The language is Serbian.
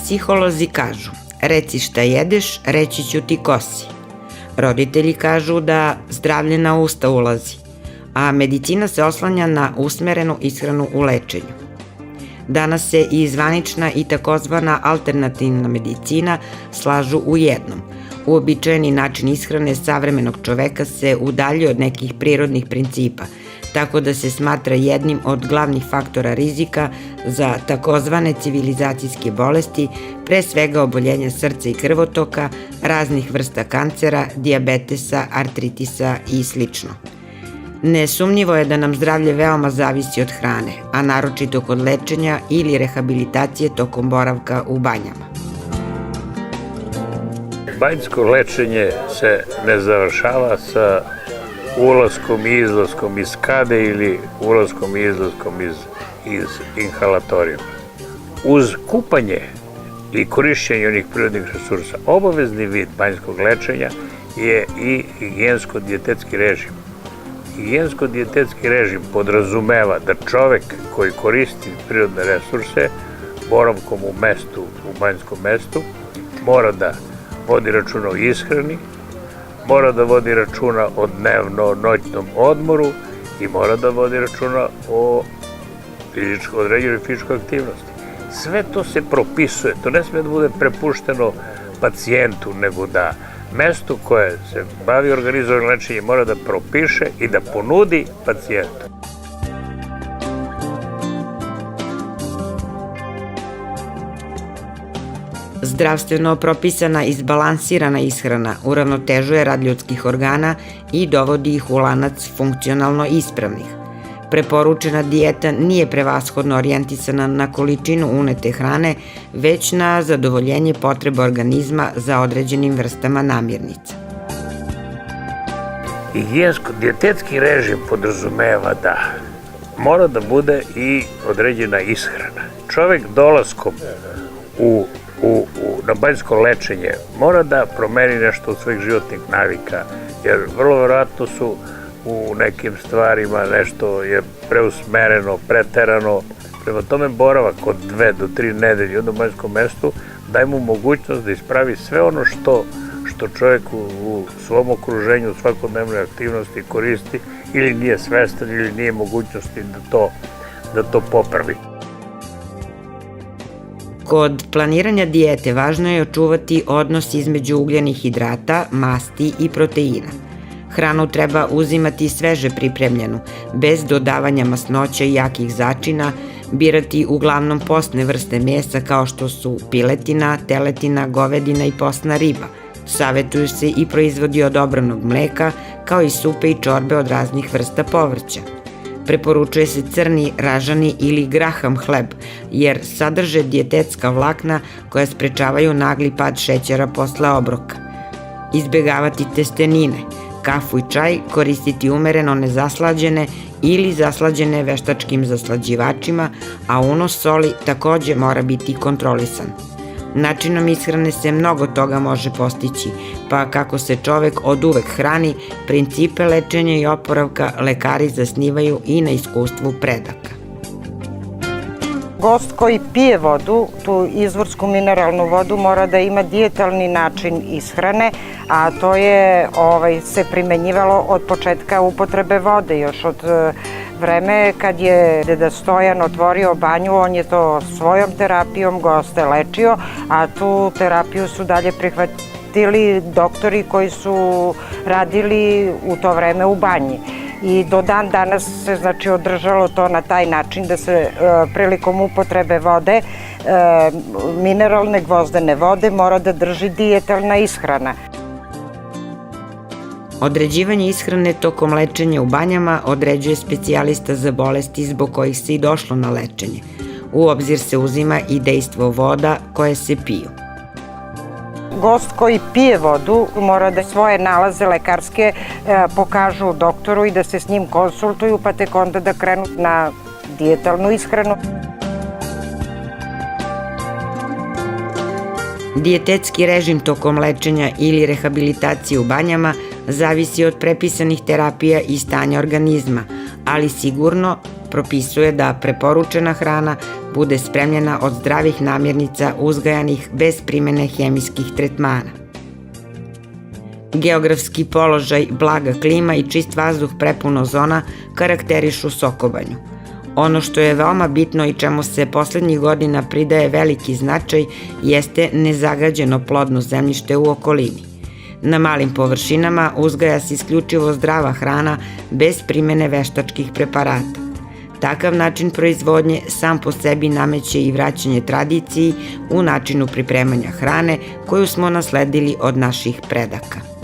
Psiholozi kažu, reci šta jedeš, reći ću ti ko si. Roditelji kažu da zdravlje na usta ulazi, a medicina se oslanja na usmerenu ishranu u lečenju. Danas se i zvanična i takozvana alternativna medicina slažu u jednom. Uobičajeni način ishrane savremenog čoveka se udaljuje od nekih prirodnih principa, tako da se smatra jednim od glavnih faktora rizika za takozvane civilizacijske bolesti, pre svega oboljenja srca i krvotoka, raznih vrsta kancera, dijabetesa, artritisa i sl. Nesumnjivo je da nam zdravlje veoma zavisi od hrane, a naročito kod lečenja ili rehabilitacije tokom boravka u banjama. Banjsko lečenje se ne završava sa ulaskom i izlaskom iz kade ili ulaskom i izlaskom iz inhalatorijuma. Uz kupanje i korišćenje onih prirodnih resursa, obavezni vid banjskog lečenja je i higijensko-dijetetski režim. Higijensko-dijetetski režim podrazumeva da čovek koji koristi prirodne resurse boravkom u banjskom mestu mora da vodi računa o ishrani, mora da vodi računa o dnevno-noćnom odmoru i mora da vodi računa o određenoj fizičkoj aktivnosti. Sve to se propisuje, to ne sme da bude prepušteno pacijentu, nego da mesto koje se bavi organizovanim lečenjem mora da propiše i da ponudi pacijentu. Zdravstveno propisana izbalansirana ishrana uravnotežuje rad ljudskih organa i dovodi ih u lanac funkcionalno ispravnih. Preporučena dijeta nije prevashodno orijentisana na količinu unete hrane, već na zadovoljenje potreba organizma za određenim vrstama namirnica. Higijensko-dijetetski režim podrazumeva da mora da bude i određena ishrana. Čovek dolaskom na banjsko lečenje mora da promeni nešto od svojih životnih navika, jer vrlo verovatno su u nekim stvarima nešto je preusmereno, preterano. Prema tome boravak od 2 do 3 nedelje u banjskom mestu daje mu mogućnost da ispravi sve ono što čovjek u svom okruženju, u svakodnevnoj aktivnosti koristi ili nije svestan ili nije mogućnosti da to popravi. Kod planiranja dijete važno je očuvati odnos između ugljenih hidrata, masti i proteina. Hranu treba uzimati sveže pripremljenu, bez dodavanja masnoća i jakih začina, birati uglavnom postne vrste mesa kao što su piletina, teletina, govedina i postna riba. Savetuju se i proizvodi od obranog mleka, kao i supe i čorbe od raznih vrsta povrća. Preporučuje se crni, ražani ili graham hleb, jer sadrže dijetetska vlakna koja sprečavaju nagli pad šećera posle obroka. Izbegavati testenine, kafu i čaj koristiti umereno nezaslađene ili zaslađene veštačkim zaslađivačima, a unos soli takođe mora biti kontrolisan. Načinom ishrane se mnogo toga može postići, pa kako se čovek od uvek hrani, principe lečenja i oporavka lekari zasnivaju i na iskustvu predaka. Gost koji pije vodu, tu izvorsku mineralnu vodu, mora da ima dijetalni način ishrane, a to je se primenjivalo od početka upotrebe vode, još od vreme kad je deda Stojan otvorio banju, on je to svojom terapijom goste lečio, a tu terapiju su dalje prihvatili doktori koji su radili u to vreme u banji. I do dan danas se održalo to na taj način da se prilikom upotrebe vode, mineralne gvozdene vode, mora da drži dijetalna ishrana. Određivanje ishrane tokom lečenja u banjama određuje specijalista za bolesti zbog kojih se i došlo na lečenje. U obzir se uzima i dejstvo voda koje se piju. Gost koji pije vodu mora da svoje nalaze lekarske pokažu doktoru i da se s njim konsultuju, pa tek onda da krenu na dijetalnu ishranu. Dijetetski režim tokom lečenja ili rehabilitacije u banjama zavisi od prepisanih terapija i stanja organizma, ali sigurno propisuje da preporučena hrana bude spremljena od zdravih namirnica uzgajanih bez primene hemijskih tretmana. Geografski položaj, blaga klima i čist vazduh prepun ozona karakterišu Sokobanju. Ono što je veoma bitno i čemu se poslednjih godina pridaje veliki značaj jeste nezagađeno plodno zemljište u okolini. Na malim površinama uzgaja se isključivo zdrava hrana bez primene veštačkih preparata. Takav način proizvodnje sam po sebi nameće i vraćanje tradiciji u načinu pripremanja hrane koju smo nasledili od naših predaka.